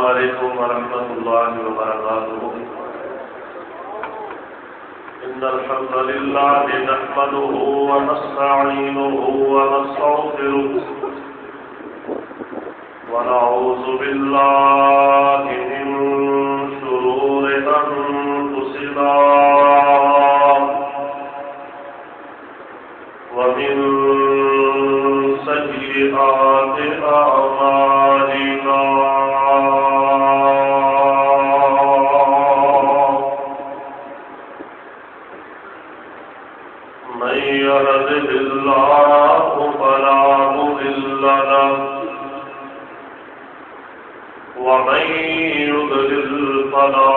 علیکم ورحمۃ اللہ وبرکاتہ ان الحمد للہ نحمده ونستعینه ونستغفره ونعوذ باللہ من شرور انفسنا ومن سیئات اعمالنا من يهده الله فلا مضل له ومن يضلل فلا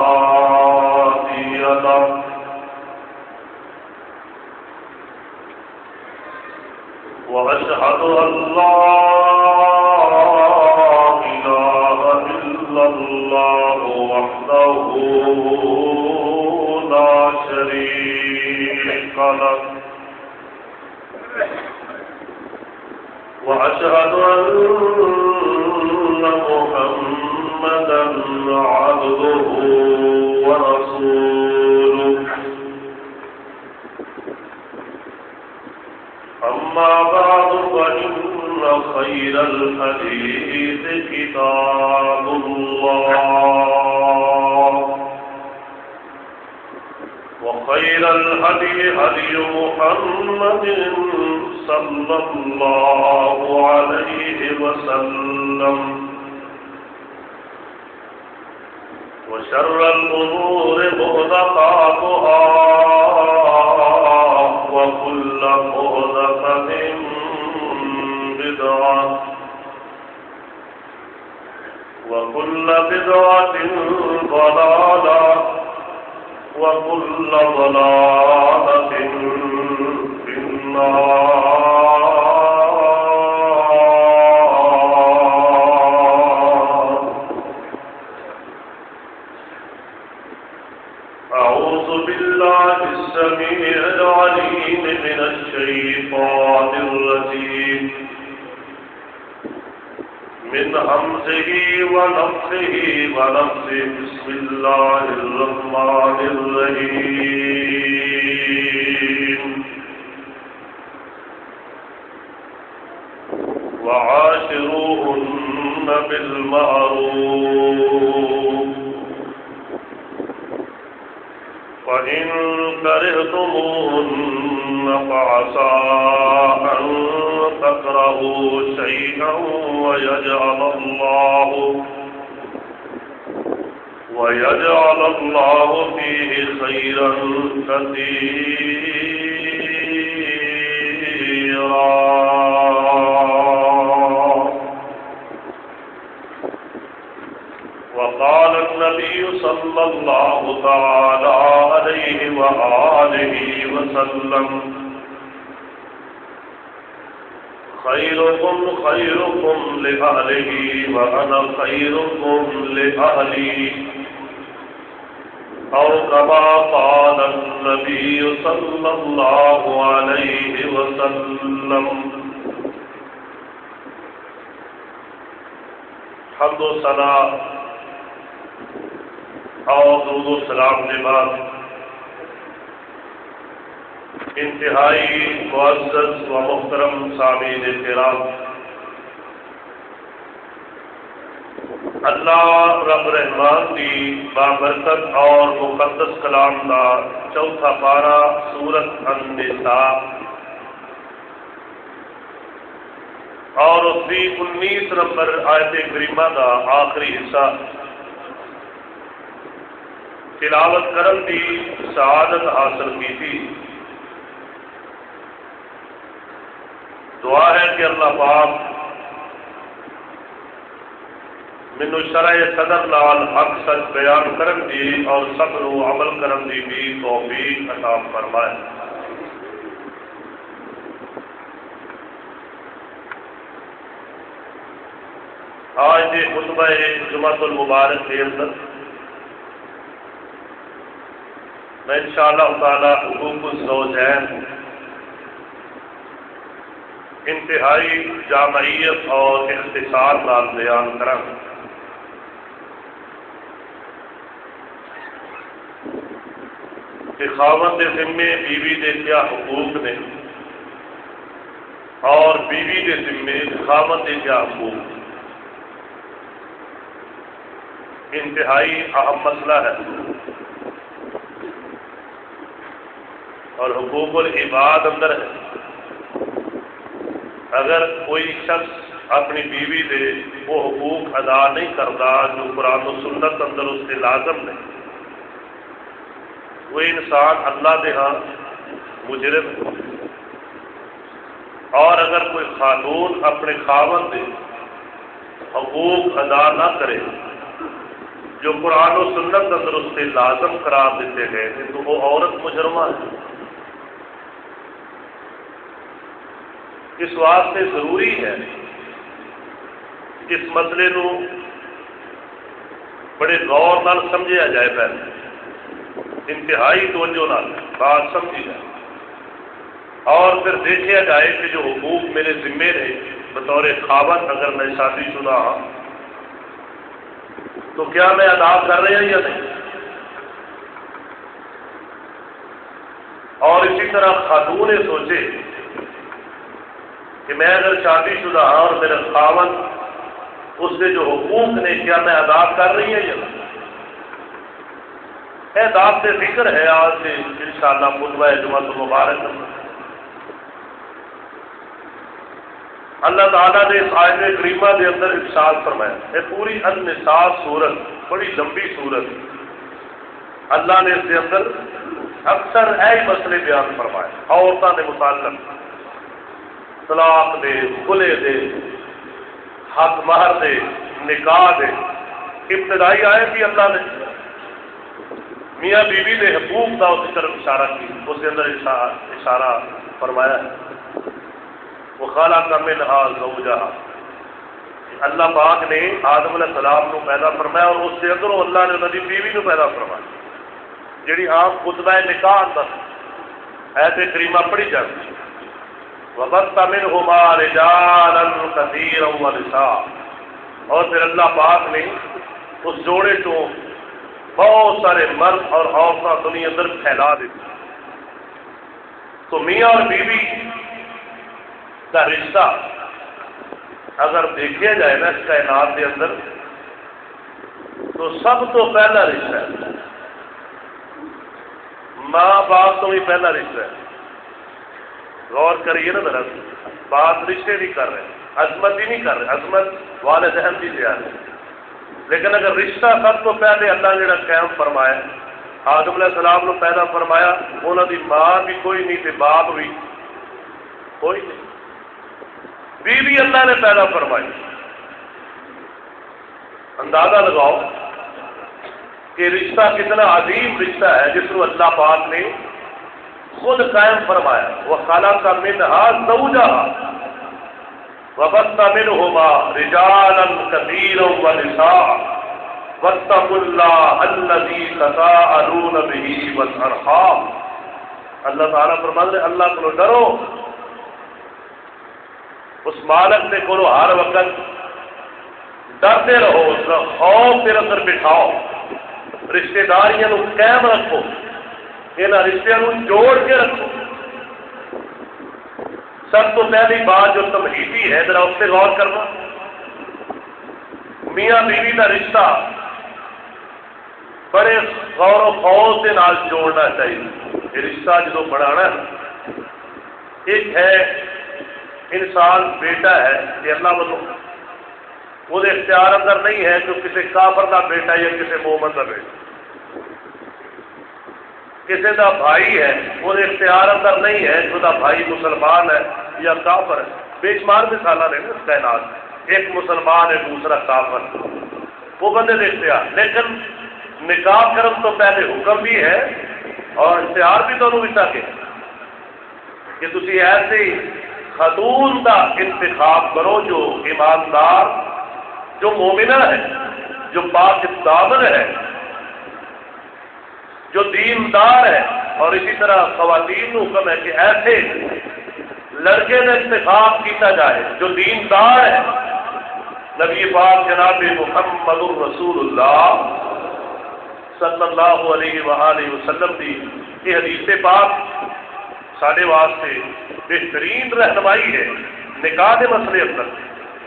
هادي له وأشهد أن لا إله إلا الله وحده لا شريك له وأشهد أن محمدا عبده ورسوله أما بعد فإن خير الحديث كتاب الله وخير الهدي هدي محمد صلى الله عليه وسلم وشر الأمور محدثاتها وكل محدثة بدعة وكل بدعة ضلالة وكل ضلالة في النار. أعوذ بالله السميع العليم من الشيطان الرجيم من همزه ونفخه ونفثه. بسم الله الرحمن الرحيم. وعاشروهن بالمعروف وإن كرهتموهن فعسى أن تكرهوا شيئا ويجعل الله فيه خيرا كثيرا. وقال النبي صلى الله تعالى عليه وآله وسلم خيركم خيركم لأهله وأنا خيركم لأهلي أو كما قال النبي صلى الله عليه وسلم. حمد و ثنا اور درود و سلام کے بعد انتہائی معزز و محترم سامعین کرام، اللہ رب رحمان کی بابرکت اور مقدس کلام کا چوتھا پارہ سورت النساء اور اس کی 19 نمبر آیت کریمہ کا آخری حصہ تلاوت کرن کی سعادت حاصل کی تھی. دعا ہے کہ اللہ پاک مینو شرع صدر نال حق سچ بیان کرن دی اور صبر و عمل کرن دی بھی توفیق عطا فرمائے. آج کے خطبہ جمعۃ المبارک کے اندر میں انشاءاللہ تعالی حقوق الزوجین انتہائی جامعیت اور اختصار نال بیان کریں کہ خاوند کے ذمے بیوی کے کیا حقوق نے اور بیوی کے ذمے خاوند کے کیا حقوق. انتہائی اہم مسئلہ ہے اور حقوق العباد اندر ہے. اگر کوئی شخص اپنی بیوی دے وہ حقوق ادا نہیں کرتا جو قرآن و سنت اندر اس سے لازم نہیں، وہ انسان اللہ دے ہاں مجرم ہے. اور اگر کوئی خاتون اپنے خاوند دے حقوق ادا نہ کرے جو قرآن و سنت اندر اس سے لازم قرار دیتے گئے تھے تو وہ عورت مجرمہ ہے. اس واسطے ضروری ہے اس مسئلے نو بڑے غور نال سمجھا جائے. پہلے انتہائی توجہ نال بات سمجھی جائے اور پھر دیکھا جائے کہ جو حقوق میرے ذمے رہے بطور خاوند اگر میں شادی شدہ ہوں تو کیا میں ادا کر رہا یا نہیں. اور اسی طرح خاتون سوچے کہ میں اگر شادی شدہ ہوں اور میرا خاوند اس کے جو حقوق نے کیا میں ادا کر رہی ہوں یا نہیں. احداث سے ذکر ہے آج سے انشاءاللہ خطبہ جمعہ مبارک. اللہ تعالیٰ نے اس آیت کریمہ کے اندر ارشاد فرمایا ہے پوری النساء سورت بڑی لمبی سورت. اللہ نے اس کے اندر اکثر ایسے مسئلے بیان فرمائے عورتوں کے متعلق طلاق دے کھلے دے حق مہر دے نکاح دے. ابتدائی آئے بھی اللہ نے میاں بیوی کے حقوق کا اس طرف اشارہ کی اس کے اندر اشارہ فرمایا ہے. وخلق منها زوجها اللہ پاک نے آدم علیہ السلام کو پیدا فرمایا اور اس سے اندروں اللہ نے انہوں کی بیوی کو پیدا فرمایا جیڑی عام خطبہ نکاح اندر ایت کریمہ پڑھی جاتی ہے. وَبَثَّ مِنْهُمَا رِجَالًا كَثِيرًا وَنِسَاءً اور پھر اللہ پاک نے اس جوڑے کو بہت سارے مرد اور عورتیں دنیا اندر پھیلا دیتی. تو میاں اور بیوی کا رشتہ اگر دیکھا جائے نا اس کائنات کے اندر تو سب تو پہلا رشتہ ہے ماں باپ تو بھی پہلا رشتہ ہے. غور کریے نا ذرا بات رشتے نہیں کر رہے عظمت ہی نہیں کر رہے عظمت والدین بھی زیادہ ہے. لیکن اگر رشتہ سب تو پہلے اللہ نے قائم فرمایا آدم علیہ السلام نے پیدا فرمایا انہوں کی ماں بھی کوئی نہیں تھے باپ بھی کوئی نہیں بیوی اللہ نے پیدا فرمائی. اندازہ لگاؤ کہ رشتہ کتنا عظیم رشتہ ہے جس کو اللہ پاک نے خود قائم فرمایا. وَخَلَقَ مِنْهَا زَوْجَهَا وَبَثَّ مِنْهُمَا رِجَالًا كَثِيرًا وَنِسَاءً وَاتَّقُوا اللَّهَ الَّذِي تَسَاءَلُونَ بِهِ وَالْأَرْحَامَ. اللہ تعالیٰ فرماتے ہیں اللہ کو ڈرو اس مالک سے کو ہر وقت ڈرتے رہو اس کا خوف پھر اندر بٹھاؤ رشتے داریاں قائم رکھو یہاں رشتوں جوڑ کے رکھو. سب تو پہلی بات جو تمہیدی ہے ذرا اس سے غور کرنا. میاں بیوی کا رشتہ بڑے غور و خوف کے نال جوڑنا چاہیے. یہ رشتہ جدو بڑھانا ہے ایک ہے انسان بیٹا ہے کہ اللہ والوں وہ اختیار اندر نہیں ہے جو کسی کافر کا بیٹا یا کسی مومن کا بیٹا. کسی کا بھائی ہے وہ اختیار اندر نہیں ہے جو بھائی مسلمان ہے یا کافر ہے. بے شمار مثالہ نے اس کائنات ایک مسلمان ہے دوسرا کافر وہ بندے کے اختیار. لیکن نکاح کرم تو پہلے حکم بھی ہے اور اختیار بھی دونوں بھی تک ہے کہ تسی ایسے خاتون کا انتخاب کرو جو ایماندار جو مومنہ ہے جو پاک دامن ہے جو دیندار ہے. اور اسی طرح خواتین کو حکم ہے کہ ایسے لڑکے کا انتخاب کیتا جائے جو دیندار ہے۔ نبی پاک جناب محمد رسول اللہ صلی اللہ علیہ وآلہ وسلم کی یہ حدیث پاک سارے واسطے بہترین رہنمائی ہے نکاح کے مسئلے اندر۔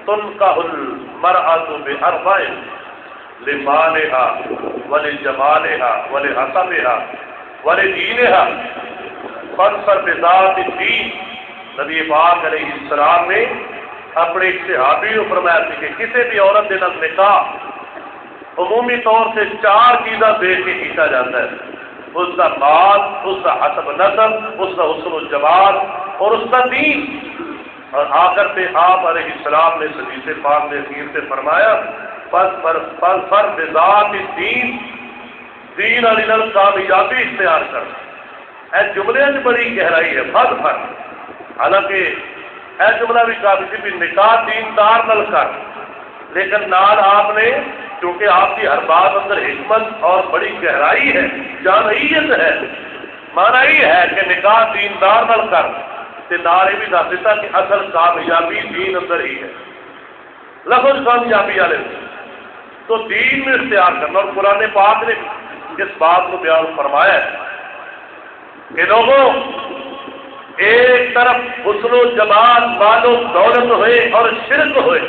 تنکح المرأۃ بأربع لمالها ولجمالها ولحسبها ولدینها فاظفر بذات الدین۔ نبی پاک علیہ السلام نے اپنے صحابی کو فرمایا کہ کسی بھی عورت کے نال نکاح عمومی طور سے 4 چیزاں دیکھ کے کیا جاتا ہے، اس کا مال، اس کا حسب نسب، اس کا حسن و جمال اور اس کا دین۔ اور آخر پہ آپ علیہ السلام نے حدیث پاک میں اخیر سے فرمایا فاظفر بذات الدین، دین علی نال کامیابی اختیار کر۔ اے جملے میں بڑی گہرائی ہے فاظفر، حالانکہ اے جملہ بھی کافی سی بھی نکاح دیندار نل کر، لیکن نال آپ نے کیونکہ آپ کی ہر بات اندر حکمت اور بڑی گہرائی ہے، جامعیت ہے، مانا یہ ہے کہ نکاح دیندار نل کر، تے نال یہ بھی دس دیتا کہ اصل کامیابی دین اندر ہی ہے، لفظ کامیابی والے تو دین میں اختیار کرنا۔ اور قرآن پاک نے اس بات کو بیان فرمایا ہے کہ لوگوں ایک طرف حسن و جمال، مال و دولت ہوئے اور شرک ہوئے،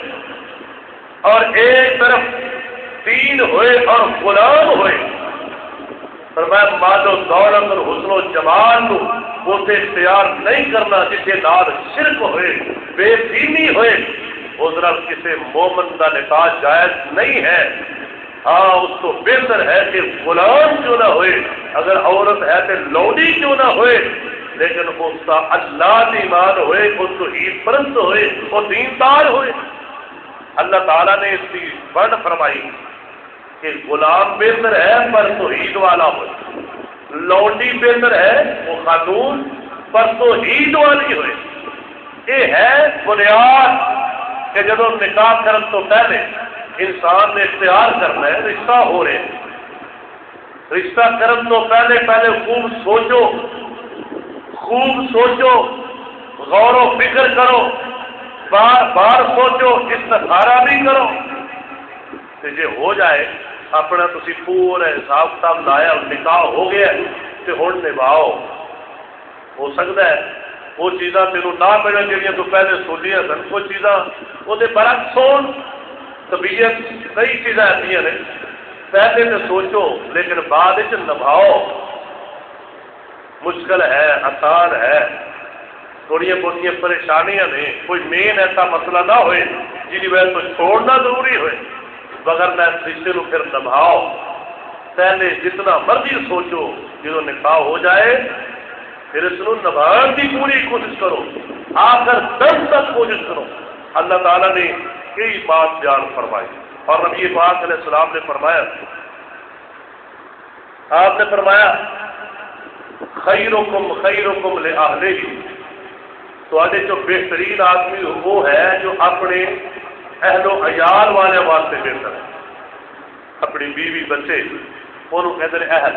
اور ایک طرف دین ہوئے اور غلام ہوئے۔ فرمایا مال و دولت اور حسن و جمال کو اسے اختیار نہیں کرنا جسے نال شرک ہوئے، بے دینی ہوئے، اس نال کسی مومن کا نکاح جائز نہیں ہے۔ ہاں اس کو بہتر ہے کہ غلام کیوں نہ ہوئے، اگر عورت ہے تو لونڈی کیوں نہ ہوئے، لیکن اس کا اللہ کی ایمان ہوئے، اس کو عید پرست ہوئے، وہ دیندار ہوئے۔ اللہ تعالیٰ نے اس کی ورد فرمائی کہ غلام بہتر ہے پر توحید والا ہوئے، لونڈی بہتر ہے وہ خاتون پر توحید والی ہوئے۔ یہ ہے بنیاد کہ جب نکاح کرنے تو پہلے انسان نے اختیار کرنا ہے، رشتہ ہو رہے ہیں، رشتہ کرنے تو پہلے خوب سوچو، غور و فکر کرو، بار سوچو، استخارہ بھی کرو، تو جے ہو جائے اپنا تسی پورا حساب کتاب لایا، نکاح ہو گیا تو ہوں نبھاؤ۔ ہو سکتا ہے وہ چیزاں تینوں نہ ملن جہاں تو پہلے سوچیاں سن، وہ چیزاں وہ برعکس ہون، طبیعت کئی چیزیں ایسا نے پہلے تو سوچو لیکن بعد نبھاؤ۔ مشکل ہے، آسان ہے، تھوڑی بہت پریشانیاں نے، کوئی مین ایسا مسئلہ نہ ہوئے جی وجہ تو چھوڑنا ضروری ہوئے، مگر نہ اس رشتے کو پھر نبھاؤ۔ پہلے جتنا مرضی سوچو، جب نکاح ہو جائے پھر اس کو نبھانے کی پوری کوشش کرو، آخر دم تک کوشش کرو۔ اللہ تعالیٰ نے کئی بات بیان فرمائی، اور نبی پاک علیہ السلام نے فرمایا، آپ نے فرمایا خیرکم خیرکم لأہلہ، تو آج جو بہترین آدمی وہ ہے جو اپنے اہل و عیال والے واسطے بہتر ہے، اپنی بیوی بچے انہوں کہتے ہیں اہل،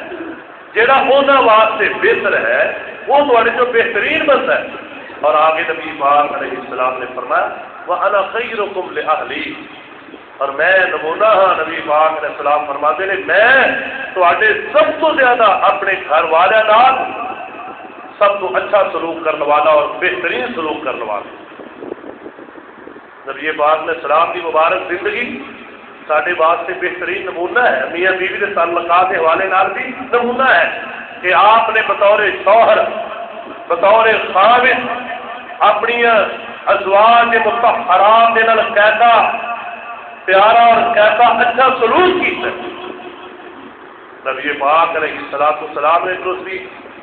جہاں انہوں واسطے بہتر ہے وہ تھوڑے جو بہترین بنتا ہے۔ اور آگے نبی پاک علیہ السلام نے فرمایا وَأَنَا خَيْرُكُمْ لِأَهْلِي، اور میں نمونہ ہاں، نبی پاک علیہ السلام فرماتے ہیں میں تھوڑے سب تو زیادہ اپنے گھر والے نال سب تو اچھا سلوک کرنے والا اور بہترین سلوک کرنے والا۔ نبی پاک علیہ السلام کی مبارک زندگی سارے واسطے بہترین نمونہ ہے، میاں بیوی کے تعلقات کے حوالے نال بھی نمونہ ہے کہ آپ نے بطور شوہر، بطور خاوند اپنی ازواج مطہرات کے نال کیسا پیارا اور کیسا اچھا سلوک کیا۔ نبی پاک علیہ السلام نے دوسری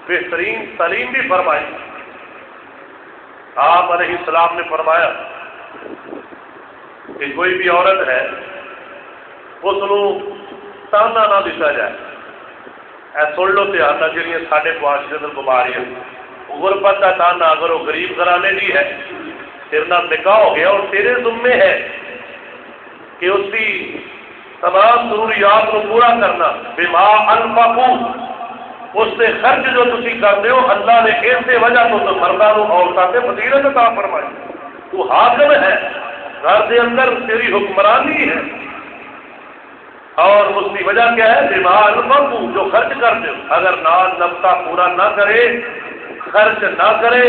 بہترین تعلیم بھی فرمائی۔ آپ علیہ السلام نے فرمایا کہ کوئی بھی عورت ہے اس کو تانا نہ دیتا جائے، اے سن لو دھیان نہ جہاں سارے معاشرے اندر بیماریاں، غربت کا تانا، اگر وہ غریب گھرانے کی ہے تیرے نال نکاح ہو گیا اور تیرے ذمے ہے کہ اس کی تمام ضروریات کو پورا کرنا، بما انفقوا، اس سے خرچ جو تھی کرتے ہو اللہ نے اسی وجہ تو مردوں کو عورتوں سے فضیلت عطا فرمائی. تو حاکم ہے گھر کے اندر تیری حکمرانی ہے اور اس کی وجہ کیا ہے بیمار بابو جو خرچ کرتے ہو اگر نال نفقہ پورا نہ کرے خرچ نہ کرے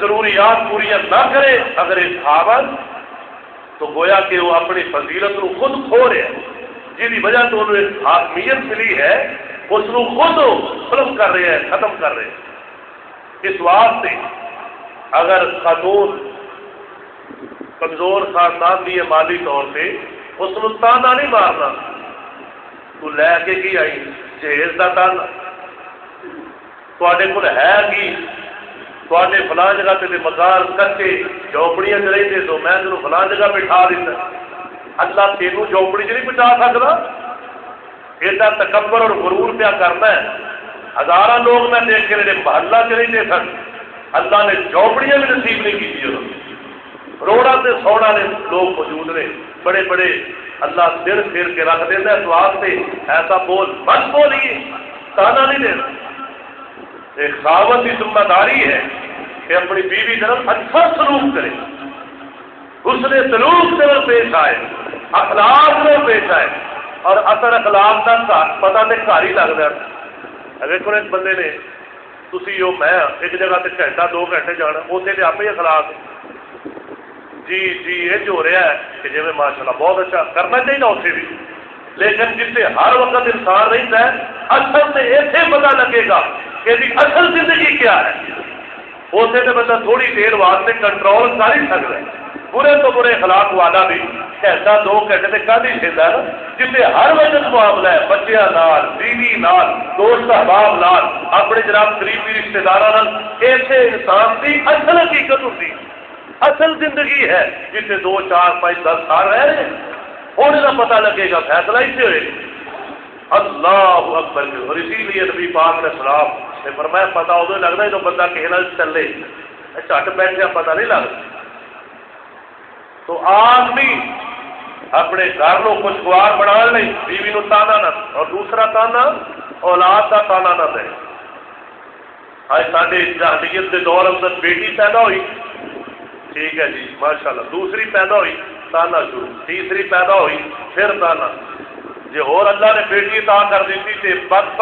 ضروریات پوریا نہ کرے اگر ایک خاوند تو گویا کہ وہ اپنی فضیلت کو خود کھو رہے ہیں جن وجہ تو انہوں ایک حاکمیت ملی ہے اس کو خود ظلم کر رہے ہیں ختم کر رہے ہیں. اس واسطے اگر خاتون کمزور خاندان بھی ہے مالی طور پہ اس کو تانا نہیں مارنا تو لے کے کی آئی جہیز کا تانا تے کول ہے کی تے فلاں جگہ تے مکان کچے جھونپڑیاں چ رہتے تو میں تینوں فلاں جگہ بٹھا دیتا. اللہ تینوں جھونپڑی چ نہیں بٹھا سکتا. ایڈا تکبر اور غرور پیا کرنا ہے. ہزاروں لوگ میں دیکھ کے محلہ چ نہیں دے سکتے اللہ نے جھونپڑیاں بھی نصیب نہیں کی. کروڑا سے سوڑا نے لوگ موجود نے بڑے بڑے اللہ سر پھیر کے رکھ دیتا ہے. تو واسطے ایسا بول بس بولیے تانا نہیں دینا. ایک خاوند کی ذمہ داری ہے کہ اپنی بیوی طرف اچھا سلوک کرے حسن سلوک سے پیش آئے اخلاق میں پیش آئے اور اثر اخلاق کا پتا تو گھر ہی لگتا ہے. اگر کوئی ایک بندے نے تھی وہ میں ایک جگہ سے گھنٹہ 2 گھنٹے جانا اتنے تو آپ ہی اخلاق جی یہ ہو رہا ہے کہ جی ماشاء اللہ بہت اچھا کرنا چاہیے اتنے بھی لیکن جسے ہر وقت انسان رہتا ہے اصل سے ایسے پتا لگے گا کہ اصل زندگی کیا ہے. اسے تو بندہ تھوڑی دیر واسطے کنٹرول کر ہی سکتا ہے. برے تو برے اخلاق والا بھی گھنٹہ 2 گھنٹے سے کد ہی چلتا ہے جسے ہر وقت معاملہ ہے بچیاں نال بیوی نال دوست احباب نال اپنے جناب قریبی رشتے دار ایسے انسان کی اصل حقیقت ہوتی اصل زندگی ہے جسے 2 4 5 10 سال رہ رہے ہیں. ہونے کا پتہ لگے گا فیصلہ ہی سے ہوئے. اللہ اکبر. اور اسی لیے نبی پاک نے سلام نے فرمایا پتا ادو لگتا ہے جو بندہ کہنا چلے جھٹ بیٹھے پتہ نہیں لگتا. تو آدمی اپنے گھر کو خوشگوار بنا نہیں بیوی نو تانا نہ اور دوسرا تانا اولاد کا تانا نہ دے. آج سارے جہلیت کے دور اندر بیٹی پیدا ہوئی ٹھیک ہے جی ماشاء اللہ دوسری پیدا ہوئی تانا شروع تیسری پیدا ہوئی پھر تانا. جی اور اللہ نے بیٹی عطا کر دیتی تھی بس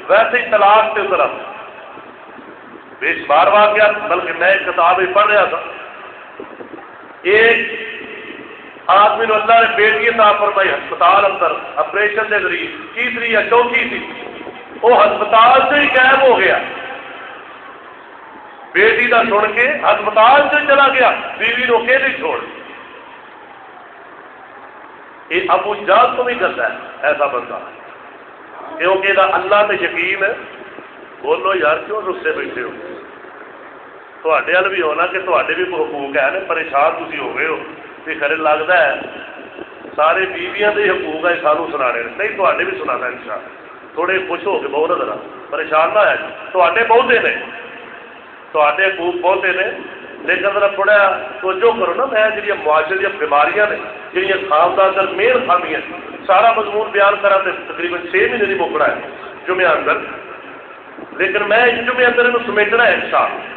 ویسے ہی طلاق سے طرف بے شمار واقعہ بلکہ میں ایک کتاب ہی پڑھ رہا تھا. ایک آدمی نے اللہ نے بیٹی عطا فرمائی ہسپتال اندر آپریشن کے ذریعے تیسری یا چوتھی تھی وہ ہسپتال سے ہی غائب ہو گیا. بیٹی کا سن کے ہسپتال سے چلا گیا بیوی نو کہ نہیں چھوڑ. یہ ابو جہل تو نہیں کرتا ہے ایسا بندہ کیونکہ یہ اللہ پہ یقین ہے. بولو یار کیوں رسے بیٹھے ہو تھوڑے وال بھی ہونا کہ تھوڑے بھی حقوق ہے پریشان تھی ہو گئے ہو کہ خرے لگتا ہے سارے بیویاں کے حقوق ہے سانوں سنا نہیں تھوڑے بھی سنا ان شاء اللہ. تھوڑے خوش ہو کے بہت ذرا پریشان نہ ہے تھوڑے بہتے نے تھوڑے حقوق بہتے نے لیکن ذرا تھوڑا توجہ کرو نا. میں جی معاشرے دیا بیماریاں نے جہاں خاندان مہر خامیاں سارا مضمون بیان کرا تو تقریباً 6 مہینے کی مکڑا ہے جمعہ اندر لیکن میں اس جمعے اندر یہ سمیٹنا ہے انشاءاللہ.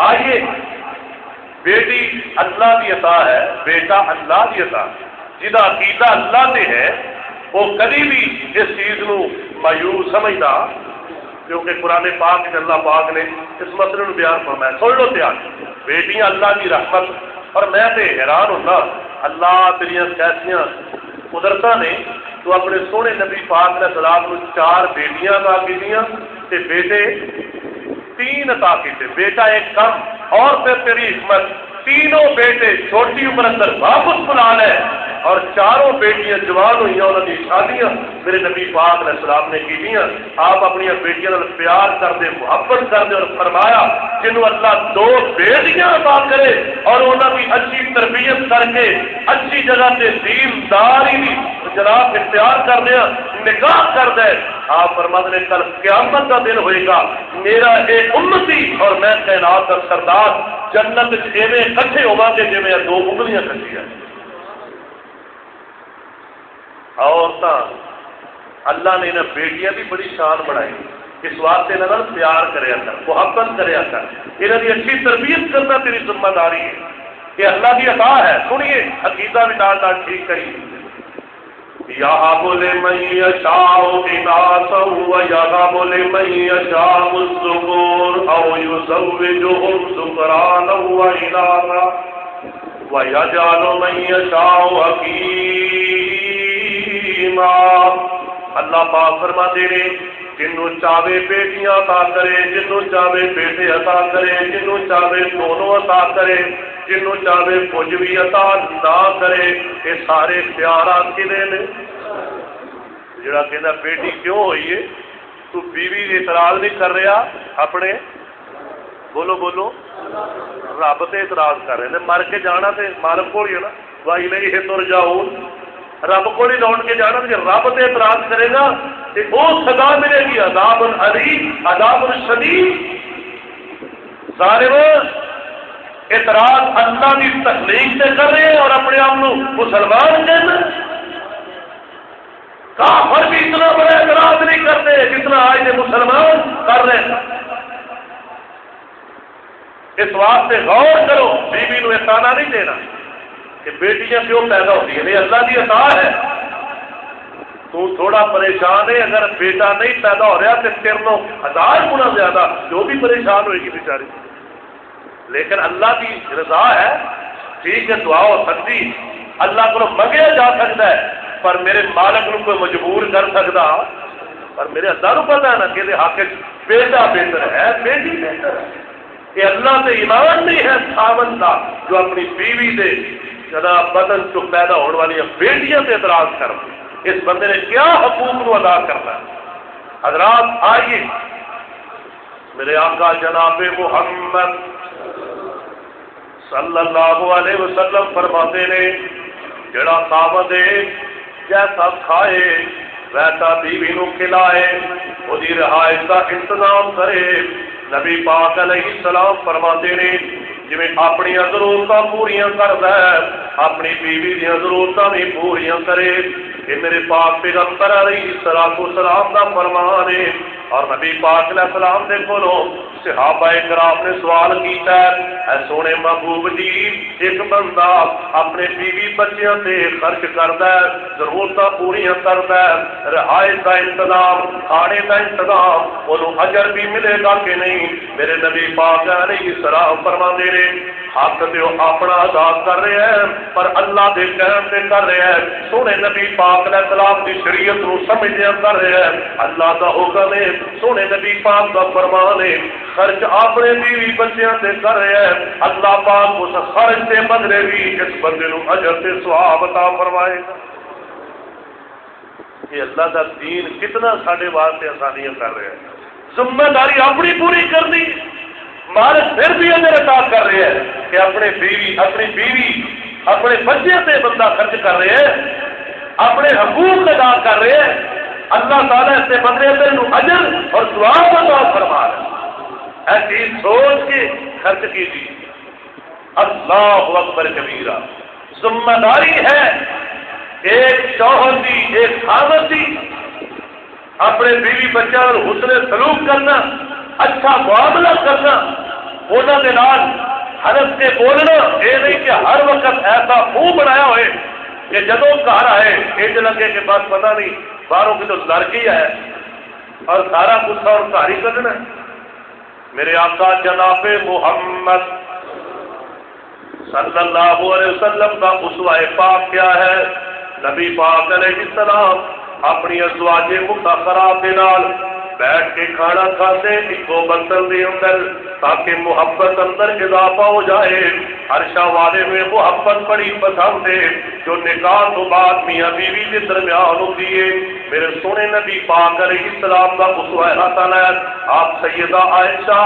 آئیے بیٹی اللہ کی عطا ہے بیٹا اللہ کی عطا جہاں عقیدہ اللہ سے ہے وہ کبھی بھی اس چیز کو مایوس سمجھتا کیونکہ قرآن پاک اللہ پاک نے اس مسئلے کو بیان فرمایا. سن لو تیار بیٹیاں اللہ کی رحمت اور میں تو حیران ہونا اللہ تیریاں کیسیاں قدرت نے تو اپنے سونے نبی پاک نے سلام کو 4 بیٹیاں عطا کیتیاں تے بیٹے 3 عطا کیتے. بیٹا ایک کم اور پھر تیری حکمت تینوں بیٹے چھوٹی عمر اندر واپس بلا لے اور 4 بیٹیاں جوان ہوئی انہوں کی شادیاں میرے نبی پاک علیہ السلام نے کی. آپ اپنی بیٹیاں پیار کر دے محبت کر دے اور فرمایا جنہوں اللہ 2 بیٹیاں عطا کرے اور انہوں کی اچھی تربیت کر کے اچھی جگہ سے دینداری جناب اختیار کر دیا نکاح کر دے آپ فرماتے ہیں کل قیامت کا دن ہوئے گا میرا ایک امتی اور میں کائنات کا سردار جنت ایویں کٹھے ہوا گے جی میں 2 انگلیاں کٹھی ہیں. عورتیں اللہ نے انہیں بیٹیاں بھی بڑی شان بڑھائی اس واسطے انہاں نال پیار کریا کر، محبت کریا کر، انہاں دی اچھی تربیت کرنا تیری ذمہ داری ہے، یہ اللہ کی عطا ہے۔ سنیے عقیدہ بھی نال ٹھیک کری، یہب لمن یشاء اناثا ویہب لمن یشاء الذکور او یزوجہم ذکرانا واناثا ویجعل من یشاء حکیما۔ اللہ پاک فرماتے ہیں جنوں چاہے بیٹیاں عطا کرے، جنوں چاہے بیٹے عطا کرے، جنوں چاہے دونوں عطا کرے، جنوں چاہے کچھ بھی عطا نہ کرے، یہ سارے اختیارات کدے نے؟ جڑا کہنا بیٹی کیوں ہوئی ہے تو بیوی اعتراض نہیں کر رہا اپنے، بولو بولو، رب تے اعتراض کر رہے ہیں، مر کے جانا تے مالک کو ہی ہے نا، وَإِلَيْهِ تُرْجَعُونَ، رب کو ہی لوٹ کے جانا، کہ رب تے اعتراض کرے گا کہ وہ سزا ملے گی، عذاب العلیم، عذاب الشدید۔ ظالم اعتراض اللہ کی تخلیق سے کر رہے ہیں اور اپنے آپ کو مسلمان کہنا۔ کافر بھی اتنا بڑا اعتراض نہیں کرتے جتنا آج کے مسلمان کر رہے ہیں۔ اس واسطے غور کرو، بیوی نو احسانہ نہیں دینا کہ بیٹیاں کیوں پیدا ہوتی ہیں، یہ اللہ کی عطا ہے۔ تو تھوڑا پریشان ہے، اگر بیٹا نہیں پیدا ہو رہا تو تیرنوں 1000 گنا زیادہ جو بھی پریشان ہوئے گی بیچاری، لیکن اللہ کی رضا ہے، ٹھیک ہے دعا ہو سکتی، اللہ کو منگیا جا سکتا ہے، پر میرے مالک نو کوئی مجبور کر سکتا، پر میرے اللہ کو پتا ہے نا کہ حق بیٹا بہتر ہے، بیٹی بہتر ہے۔ یہ اللہ سے ایمان نہیں ہے خاوند کا جو اپنی بیوی سے جناب بدن چ پیدا ہونے والی بیٹیاں سے اعتراض کر، اس بندے نے کیا حقوق کو ادا کرنا ہے؟ حضرات آئیے، میرے آقا جناب محمد صلی اللہ علیہ وسلم فرماتے نے جڑا خاوند جیسا کھائے ویسا بیوی نو کھلائے، وہی رہائش کا انتظام کرے۔ نبی پاک علیہ السلام فرماتے نے جویں اپنی ضرورتاں پوریاں کردا ہے اپنی بیوی دی ضرورتاں بھی پوریاں کرے، کہ میرے پاک پیغمبر علیہ السلام کا فرمان ہے۔ اور نبی پاک علیہ السلام نے کولو صحابہ کرام نے سوال کیتا ہے، اے سونے محبوب جی ایک بندہ اپنے بیوی بچیاں سے خرچ کرتا ہے، ضرورتاں پوریاں کرتا ہے، رہائش کا انتظام، کھانے کا انتظام، انہوں اجر بھی ملے گا کہ نہیں؟ میرے نبی پاک علیہ السلام فرماتے ہیں حق تو اپنا ادا کر رہے ہیں پر اللہ کے کہنے سے کر رہے ہیں، سونے نبی پاک علیہ السلام کی شریعت کو سمجھدے کر رہے ہیں، اللہ کا حکم ہے، سونے نبی پاک کا فرمان ہے، خرچ اپنے بیوی بچیاں سے کر رہے ہیں، اللہ پاک اس خرچ سے بدلے بھی اس بندے کو اجر سے ثواب عطا فرمائے گا۔ یہ اللہ کا دین کتنا سارے واسطے آسانیاں کر رہے ہیں، ذمہ داری اپنی پوری کرنی، مالک پھر بھی اجر عطا کر رہے ہیں کہ اپنی بیوی اپنے بچے سے بندہ خرچ کر رہے ہیں، اپنے حقوق ادا کر رہے ہیں، اللہ تعالیٰ اس سے بدلے اجر اور ثواب عطا فرما رہے ہیں۔ ایسی سوچ کے خرچ کیجیے۔ اللہ اکبر کبیرہ، ذمہ داری ہے ایک شوہر کی، ایک خاوند کی، اپنے بیوی بچوں کو حسن سلوک کرنا، اچھا معاملہ کرنا، انہوں کے نال ہنس کے بولنا، یہ نہیں کہ ہر وقت ایسا منہ بنایا ہوئے کہ جدوں گھر آئے انج لگے کہ بس پتہ نہیں باہروں کی تو لڑکی ہے اور سارا غصہ اور ساری کرنا۔ میرے آقا جناب محمد صلی اللہ علیہ وسلم کا اسوہ پاک کیا ہے؟ نبی پاک علیہ السلام اپنی ازواج مطہرات کے نال بیٹھ کے کھانا کھاتے ایک برتن کے اندر تاکہ محبت اندر اضافہ ہو جائے۔ ہر شہوادے میں محبت بڑی پسند ہے جو نکاح تو بعد میاں بیوی کے درمیان ہوتی ہے۔ میرے سونے نبی پاک علیہ السلام کا اسوہ حسن ہے، آپ سیدہ عائشہ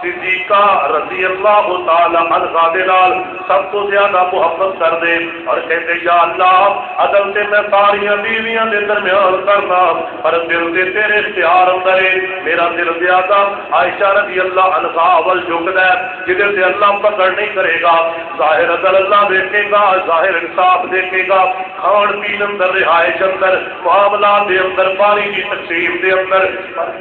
صدیقہ رضی اللہ تعالی عنہا دے نال سب تو زیادہ محبت کر دے اور کہتے یا اللہ عدل تے میں ساریاں بیویاں دے درمیان کرنا پر دل دے تیرے اختیار اندر ہے میرا دل زیادہ عائشہ رضی اللہ عنہا اول جھکدا ہے جدے سے اللہ پکڑ نہیں کرے گا ظاہر عدل اللہ دیکھے گا ظاہر انصاف دیکھے گا کھان پین اندر رہائش اندر معاملات دے اندر پانی کی تقسیم دے اندر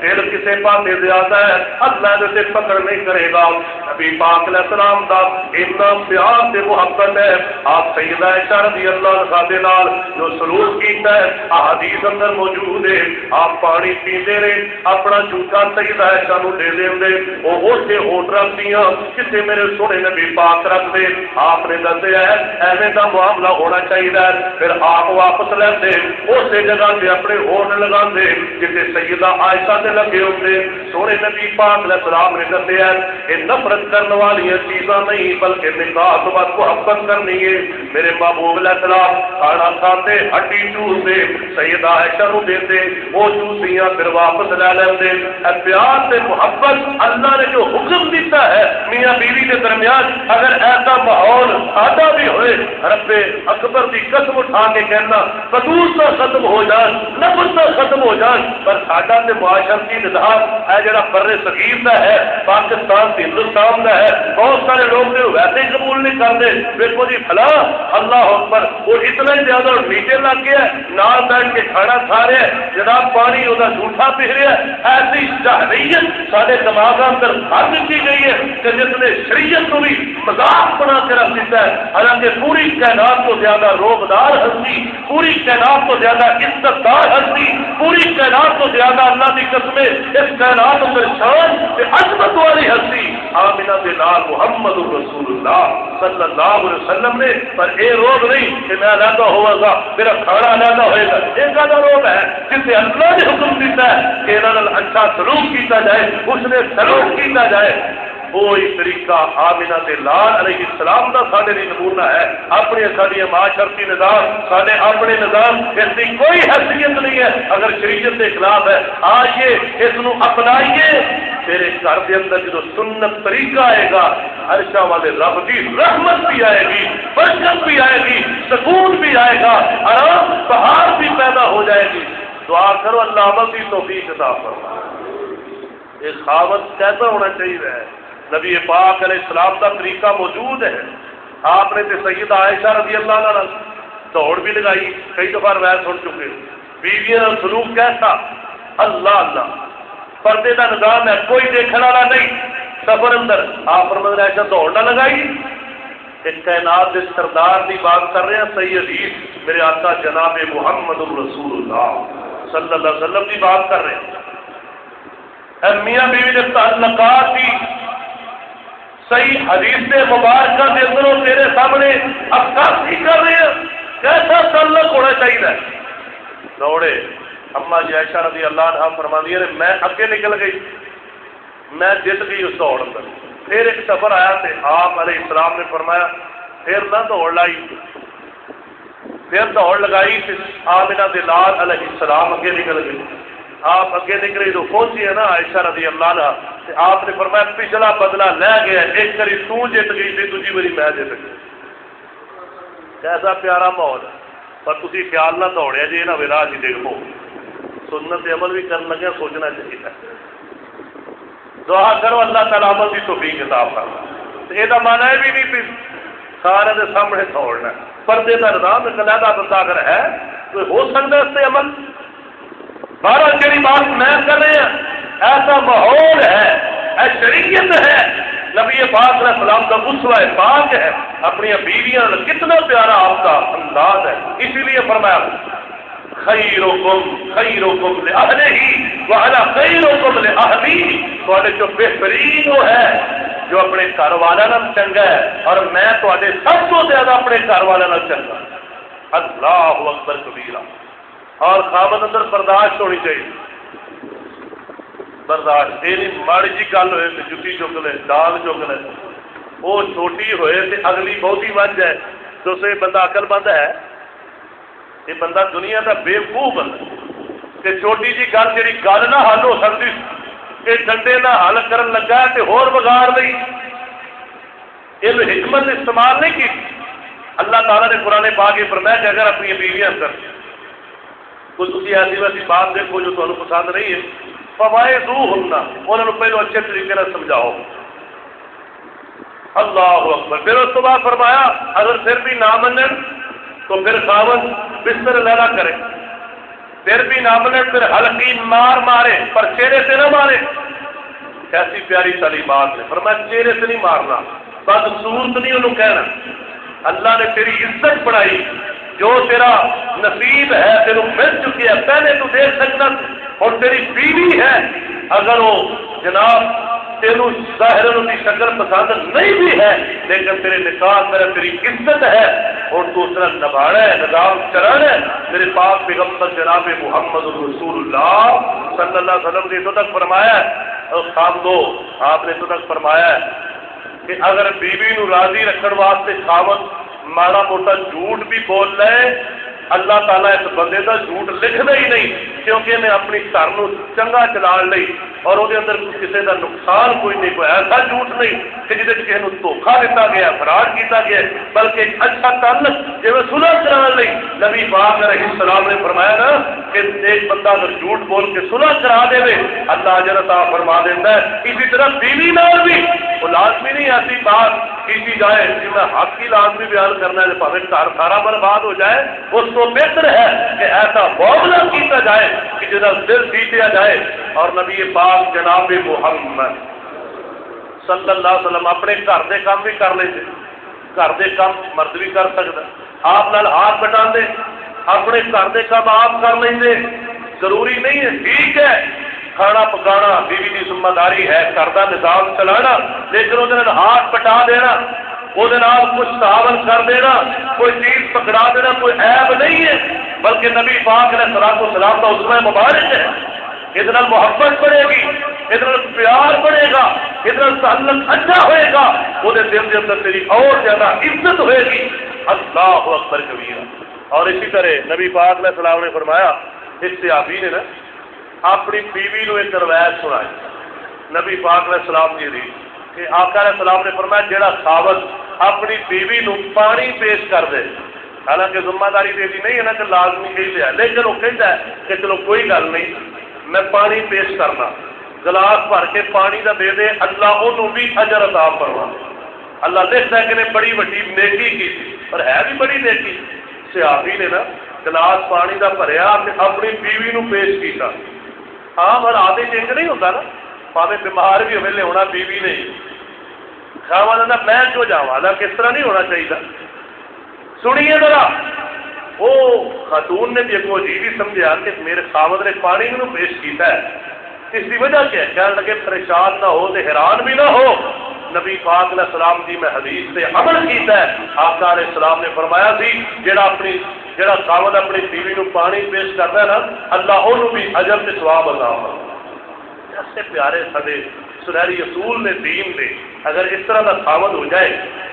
دل کسے پاسے زیادہ ہے اللہ دے پکڑ نہیں کرے گا نبی پاک علیہ السلام دا اتنا پیار سے محبت ہے آپ سیدہ عائشہ رضی اللہ عنہا دے نال جو سلوک کیتا ہے احادیث اندر موجود ہے آپ پانی پیندے رہے اپنا جھوٹا سیدہ عائشہ نو دے دے وہ اوتھے ہونٹ رکھدیاں کسے میرے سونے نبی پاک رکھ دے آپ نے دسیا ہے ایویں دا معاملہ ہونا چاہیے پھر آپ واپس لیندے اسی جگہ سے اپنے ہونٹ لگاندے جتے سیدہ عائشہ تے لگے ہوندے سونے نبی پاک علیہ السلام نے دسیا یہ نفرت کرنے والی چیزاں نہیں بلکہ نکاح تو بعد محبت کرنی ہے میرے محبوب علیہ السلام کھانا کھاتے ہڈی چوس دے سیدہ عائشہ نو دے دے وہ چوسیاں پھر واپس لے لیندے پیار سے محبت اللہ نے جو حکم دیتا ہے میاں بیوی کے درمیان اگر ایسا ماحول آدھا بھی ہوئے رب اکبر کی قسم اٹھا کے کہنا فضول تو ختم ہو جان نفرت تو ختم ہو جان پر ساڈا تے معاشرتی نظام ہے جڑا بر صغیر دا ہے پاکستان تے ہندوستان دا ہے بہت سارے لوگ نے ویسے ہی قبول نہیں کرتے دیکھو جی فلاں اللہ اکبر وہ اتنا ہی زیادہ نیچے لگ گیا نال بیٹھ کے کھانا کھا رہے ہیں جناب پانی وہ جھوٹا پی رہا ہے ایسی جاہلیت سارے دماغ اندر بھر کی گئی ہے کہ جس نے شریعت کو بھی مذاق بنا کے رکھ دیتا ہے حالانکہ پوری کائنات کو زیادہ روبدار ہستی پوری کائنات کو زیادہ عزت دار ہستی پوری کائنات کو زیادہ اللہ کی قسم اس کائنات اندر شان عظمت والی ہستی آمنہ کے نال محمد رسول اللہ صلی اللہ علیہ وسلم نے پر اے روب نہیں کہ میں علیحدہ ہوا گا میرا کھانا علیحدہ ہوئے گا ایک آدھا روب ہے جسے اللہ نے حکم دیتا ہے کہ انہوں نے اچھا سلوک کیتا جائے اس نے سلوک کیتا جائے وہی طریقہ آمنہ تے لال علیہ السلام کا سارے لیے نمونہ ہے اپنے ساری معاشرتی نظام سارے اپنے نظام اس کی کوئی حیثیت نہیں ہے اگر شریعت کے خلاف ہے آئیے اس کو اپنائیے تیرے گھر کے اندر جو سنت طریقہ آئے گا عرشہ والے رب کی رحمت بھی آئے گی برکت بھی آئے گی سکون بھی آئے گا آرام بہار بھی پیدا ہو جائے گی دعا کرو اللہ عمل کی توفیق عطا فرمائے ایک خاوت کیسا ہونا چاہیے نبی پاک علیہ السلام کا طریقہ موجود ہے آپ نے تو سیدہ عائشہ رضی اللہ عنہ دوڑ بھی لگائی کئی دفعہ روایت سن چکے بیویوں کا سلوک کیسا اللہ اللہ پردے کا نظام ہے کوئی دیکھنے والا نہیں سفر اندر آپ فرماتے ہیں عائشہ دوڑ نہ لگائی ایک کائنات کے سردار کی بات کر رہے ہیں صحیح حدیث میرے آقا جناب محمد رسول اللہ صلی اللہ علیہ وسلم کی بات کر رہے ہیں میاں بیوی کے تعلقات کی صحیح حدیث مبارکہ کے اندر تیرے سامنے عکاسی کر رہے ہیں کیسا تعلق ہونا چاہیے دوڑے اما جی عائشہ رضی اللہ عنہا فرماتی ہے میں اگے نکل گئی میں جت گئی اس دوڑ پر پھر ایک سفر آیا تو آپ علیہ السلام نے فرمایا پھر نہ دوڑ لائی پھر دوڑ لگائی آمنہ لال علیہ السلام اگے نکل گئی آپ اگے نکلے تو پہنچی ہے نا عائشہ رضی اللہ عنہا آپ نے فرمایا پچھلا بدلہ لے گیا ایک کری تو جت گئی تھی دوسری باری میں جت گئی کیسا پیارا ماحول ہے پر تھی خیال نہ دوڑیا جی نہ راہ جی دیکھو سنت عمل بھی کرنے لگے سوچنا چاہیے دعا کرو اللہ تعالیٰ عمل کی توفیق عطا فرمائے یہ مانا ہے بھی نہیں سارے کے سامنے دوڑنا پردے کا نظام علیحدہ بندہ اگر ہے تو ہو سکتا ہے اس سے عمل بارہ جڑی بات میں کر رہے ہیں ایسا ماحول ہے شریعت ہے نبی پاک علیہ السلام کا اسوہ پاک ہے اپنی بیویاں کتنا پیارا آپ کا انداز ہے اسی لیے فرمایا خیرکم لأہلہ وأنا خیرکم لأہلی تھوڑے جو بہترین وہ ہے جو اپنے گھر والوں چنگا ہے اور میں تھوڑے سب تو زیادہ اپنے گھر والوں چنگا اللہ اکبر کبیرہ اور خامد اندر برداشت ہونی چاہیے برداشت یہ نہیں ماڑی جی گل ہوئے تو جتی چک لے ڈال چک لے وہ چھوٹی ہوئے تو اگلی بہتی بن جائے تو اسے بندہ عقل مند ہے یہ بندہ دنیا کا بےوقوف بندہ کہ چھوٹی جی گل جی گل نہ حل ہو سکتی کہ ڈنڈے نہ حل کرن لگا ہے تو ہور بگاڑ نہیں علم حکمت استعمال نہیں کی. اللہ تعالیٰ نے قرآن پاک میں فرمایا کہ اگر اپنی بیویاں کر کوئی تھی ایسی ویسی بات دیکھو جو تمہیں پسند نہیں ہے، فوائدوہن، انہوں نے پہلو اچھے طریقے سے سمجھاؤ. اللہ اکبر. پھر اس کے بعد فرمایا اگر پھر بھی نہ منن تو پھر خاوند بستر لینا کرے، پھر بھی نہ منن پھر ہلکی مار مارے پر چہرے سے نہ مارے. کیسی پیاری تعلیمات ہے. فرمایا چہرے سے نہیں مارنا، بدصورت نہیں انہوں کہنا. اللہ نے تیری عزت بڑھائی، جو تیرا نصیب ہے تیرے مل چکی ہے، پہلے تو دیکھ سکتا اور تیری بیوی ہے، اگر وہ جناب تینوں ظاہر کی شکل پسند نہیں بھی ہے لیکن تیرے نکاح میں تیری عزت ہے اور تو اس طرح نبھانا ہے، نظام چلانا ہے. میرے پاک پیغمبر جناب محمد رسول اللہ صلی اللہ علیہ وسلم نے تو تک فرمایا ہے، خام دو آپ نے تو تک فرمایا ہے کہ اگر بیوی نو راضی رکھنے واسطے خاوند ماڑا موٹا جھوٹ بھی بول لے، اللہ تعالیٰ اس بندے کا جھوٹ لکھنا ہی نہیں، کیونکہ انہیں اپنی گھر کو چنگا چلا لی اور وہ اندر کسی کا نقصان کوئی نہیں، کوئی ایسا جھوٹ نہیں کہ جہد کسی کو دھوکھا دیتا گیا، فراڈ کیتا گیا، بلکہ ایک اچھا تعلق جی صلح کرا لی. نبی پاک علیہ السلام نے فرمایا نا کہ ایک بندہ اگر جھوٹ بول کے صلح کرا دے اللہ اجر عطا فرما دیتا ہے. اسی طرح بیوی نال بھی وہ لازمی نہیں ایسی بات کی جائے جس میں حق کی لازمی بیان کرنا ہے پاوے گھر سارا برباد ہو جائے، اس تو بہتر ہے کہ ایسا معاملہ کیتا جائے کہ جس دل جیتیا جائے. اور نبی پاک جناب محمد صلی اللہ علیہ وسلم اپنے گھر دے کام بھی کر لیتے، گھر دے کام مرد بھی کر سکتا، آپ نال ہاتھ بٹا دے اپنے گھر دے کام آپ کر لیں، ضروری نہیں ہے. ٹھیک ہے کھانا پکانا بیوی کی ذمہ داری ہے، گھر کا نظام چلانا، لیکن وہ ہاتھ بٹا دینا، وہ کچھ تعاون کر دینا، کوئی چیز پکڑا دینا کوئی عیب نہیں ہے، بلکہ نبی پاک علیہ الصلوۃ والسلام کا اسوہ مبارک ہے. اس نال محبت بڑھے گی، اس نال پیار بڑھے گا، اس نال تعلق اچھا ہوئے گا، وہ دل کے اندر تیری اور زیادہ عزت ہوئے گی. اللہ اکبر کبیرہ. اور اسی طرح نبی پاک علیہ السلام نے فرمایا، اس صحابی نے نا اپنی بیوی نو ایک روایت سنائی نبی پاک علیہ السلام کی دی کہ آقا علیہ السلام نے فرمایا جیڑا خاوند اپنی بیوی نو پانی پیش کر دے، حالانکہ ذمہ داری دے دی نہیں ہے نا کہ لازمی ہی لیا، لیکن وہ کہتا ہے کہ چلو کوئی گل نہیں میں پانی پیش کرنا، گلاس بھر کے پانی کا دے دے، اللہ انہوں بھی اجر عطا فرما. اللہ لکھتا ہے کہ نے بڑی وڈی نیکی کی اور ہے بھی بڑی نیکی. صحابی نے نا گلاس پانی کا بھریا اپنی بیوی نو پیش کیتا. ہاں پر آدھے چینج نہیں ہوتا نا، پاوے بیمار بھی ہوئے ہونا بیوی نہیں خاوند نہ میں کیوں جاواں، حالانکہ اس طرح نہیں ہونا چاہیے. سنیے ذرا، وہ خاتون نے بھی اگو عجیب ہی سمجھا کہ میرے خاوند نے پانی میں پیش کیتا ہے، اس کی وجہ کیا ہے؟ کہنے لگے پریشان نہ ہو تے حیران بھی نہ ہو، نبی پاک علیہ السلام کی میں حدیث سے عمل کیتا ہے. آقا علیہ السلام نے فرمایا سی جڑا خاوند اپنی بیوی نو پانی پیش کرتا ہے نا اللہ انہوں بھی اجر تے ثواب عطا فرمائے. ایسے پیارے سارے سنہری اصول نے دین دے، اگر اس طرح کا خاوند ہو جائے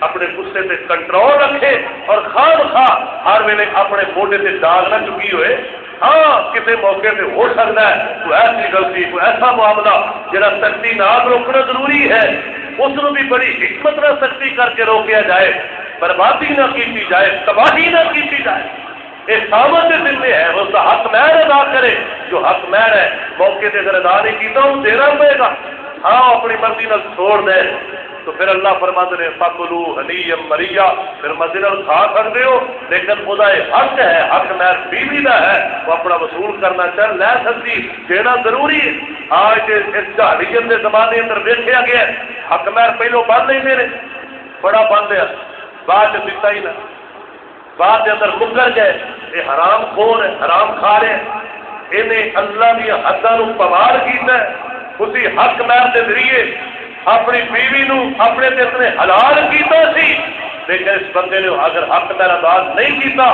اپنے غصے سے کنٹرول رکھے اور خام خواہ ہر ویلے اپنے موڈے سے داغ نہ چکی ہوئے. ہاں کسی موقع پہ ہو سکتا ہے کوئی ایسی غلطی کوئی ایسا معاملہ جہاں سختی نال روکنا ضروری ہے، اس کو بھی بڑی حکمت نہ سختی کر کے روکیا جائے، بربادی نہ کی جائے، تباہی نہ کی جائے. یہ خاوند کے دل میں ہے، اس کا حق مہر ادا کرے، جو حق مہر ہے موقع سے اگر ادا نہیں کیتا وہ دینا پڑے گا. ہاں اپنی مرضی نہ چھوڑ دے تو پھر اللہ فرماتے ہیں فَكُلُوا هَنِيًّا مَرِيًّا، پھر مرضی نہ کھا سکتے ہو، لیکن خدا حق ہے، حق مہر بیوی کا ہے، وہ اپنا وصول کرنا چاہ لے سکتی، دینا ضروری ہے. آج اس جہلیت کے زمانے اندر دیکھا گیا حق مہر پہلو بند نہیں دے رہے، بڑا بند ہے، بعد دیتا ہی نہ، بعد کے اندر مکر گئے. یہ حرام خور ہے، حرام کھا رہے ہیں، انہیں اللہ کی حداں نو پوار کیتا ہے. اسی حق مہر کے ذریعے اپنی بیوی نو اپنے تے اپنے حلال کیتا سی، لیکن اس بندے نے اگر حق مہر ادا نہیں کیتا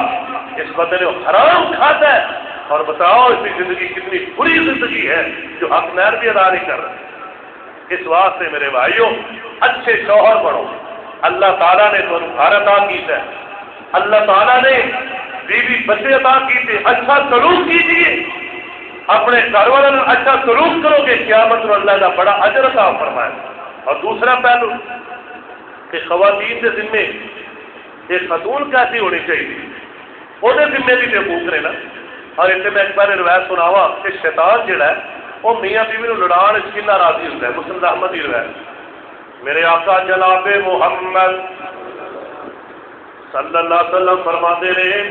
اس بندے نے حرام کھاتا ہے. اور بتاؤ اس کی زندگی کتنی بری زندگی ہے جو حق مہر بھی ادا نہیں کر رہا. اس واسطے میرے بھائیوں اچھے شوہر بنو. اللہ تعالیٰ نے تمہیں گھر عطا کیتا ہے، اللہ تعالیٰ نے بیوی بچے عطا کیتے، اچھا سلوک کیجیے، اپنے گھر والوں اچھا سلوک کرو گے قیامت میں اللہ کا بڑا اجر عطا فرمائے. اور دوسرا پہلو کہ خواتین کے ذمے ایک خاتون کیسی ہونی چاہیے، وہ ذمے بھی حقوق نے نا۔ اور اتنے میں ایک بار روایت سناوا کہ شیطان جڑا ہے وہ میاں بیوی لڑان کنا راضی ہوتا ہے، مسلم احمد کی روایت۔ میرے آقا جناب محمد صلی اللہ علیہ وسلم فرماتے رہے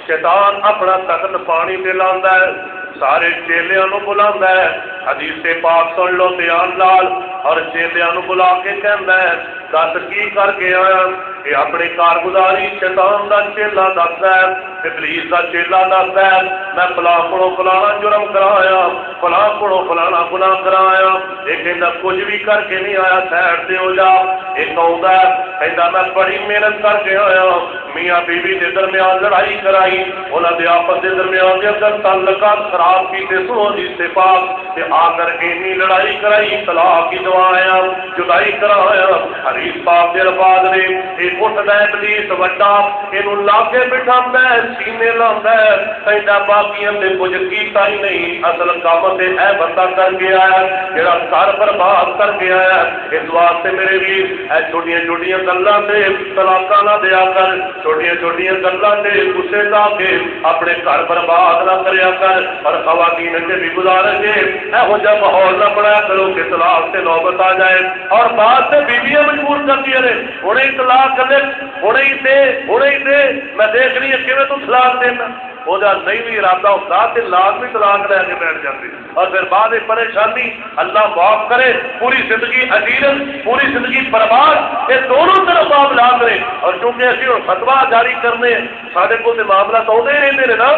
شیطان اپنا تخت پانی پہ لاندہ ہے، سارے چیلیاں نو بلاندہ ہے، حدیث پاک سن لو دھیان نال، اور چیلیاں نو بلا کے کہندا ہے دس کی کر کے آیا؟ کہ اپنی کارگزاری شیطان دا چیلا دسدا ہے، ابلیس دا چیلا دسدا ہے میں فلاں کولوں فلانا جرم کرایا، فلاں کولوں فلانا گناہ کرایا، یہ کہندا کچھ بھی کر کے نہیں آیا، سائڈ تے ہو جا۔ ایک آؤندا ہے کہندا میں بڑی محنت کر کے آیا، میاں بیوی دے درمیان لڑائی کرائی، انہاں دے آپس دے درمیان دے اندر تعلقات خراب کیتے، سنو جی سے پاک تے آ کر اینی لڑائی کرائی، طلاق کی دعایا، جدائی کرایا۔ حدیث پاک دے الفاظ نے اے اٹھدا ہے ابلیس وڈا، اینو لا کے بٹھاندا ہے، سینے لاندا ہے، کہندا باقیاں تے کچھ کیتا ہی نہیں، اصل کام تے اے بندہ کر کے آیا جڑا گھر برباد کر کے آیا۔ اس واسطے میرے بھی اے چھوٹیاں چھوٹیاں گلاں تے طلاقاں نہ دیا کر، چھوٹیاں چھوٹیاں گلاں تے غصے لا کے اپنے گھر برباد نہ کریا کر، اور خواتین کے بھی گزارش ہے ایہو جہا ماحول نہ بنایا کرو کہ طلاق سے نوبت آ جائے۔ اور بعد سے بیویاں مجبور کرتی ہیں ہنے طلاق کرے، ہنے ہی دے میں دیکھ رہی ہے کیویں تو طلاق دینا، وہ نہیں بھی ارادہ ہوتا تو لازمی طلاق لے کے بیٹھ جاتی، اور پھر بعد پریشانی اللہ معاف کرے، پوری زندگی عزیرت، پوری زندگی برباد، یہ دونوں طرف معاملات رہے۔ اور چونکہ اسی ہوں فتوا جاری کرنے سارے کو معاملات آتے ہی رہتے ہیں نا،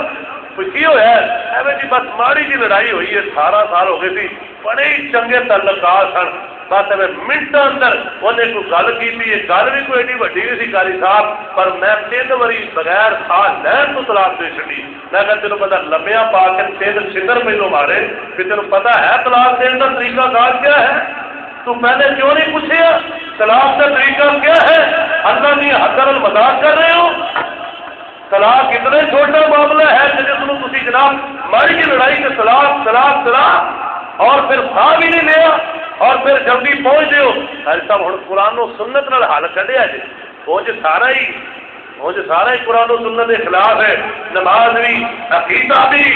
کی ہوا ہے ایویں جی بس ماڑی جی لڑائی ہوئی ہے، 18 سال ہو گئے تھی، بڑے ہی چنگے تعلقات سن، بس میں منٹ اندر انہیں کوئی گل کی، گل بھی کوئی ایڈی وڈی نہیں سی کاری صاحب، پر میں 3 واری بغیر سال لین تو طلاق دے چڑی۔ میں کہ تینوں پتا لمیا پا کے 3 سندر مینوں مارے کہ تینوں پتا ہے طلاق دینے کا طریقہ کار کیا ہے؟ تو پہلے کیوں نہیں پوچھے طلاق کا طریقہ کیا ہے؟ اللہ کی حضر المذاق کر رہے ہو؟ طلاق اتنے چھوٹا معاملہ ہے کہ جس کو تھی جناب ماری کی لڑائی کے طلاق اور پھر کھا بھی نہیں لیا اور پھر جلدی پہنچ دیو۔ صاحب ہوں قرآن و سنت نال حل کھڈیا جی، پہنچ سارا ہی قرآن و سنت کے خلاف ہے، نماز بھی عقیدہ بھی،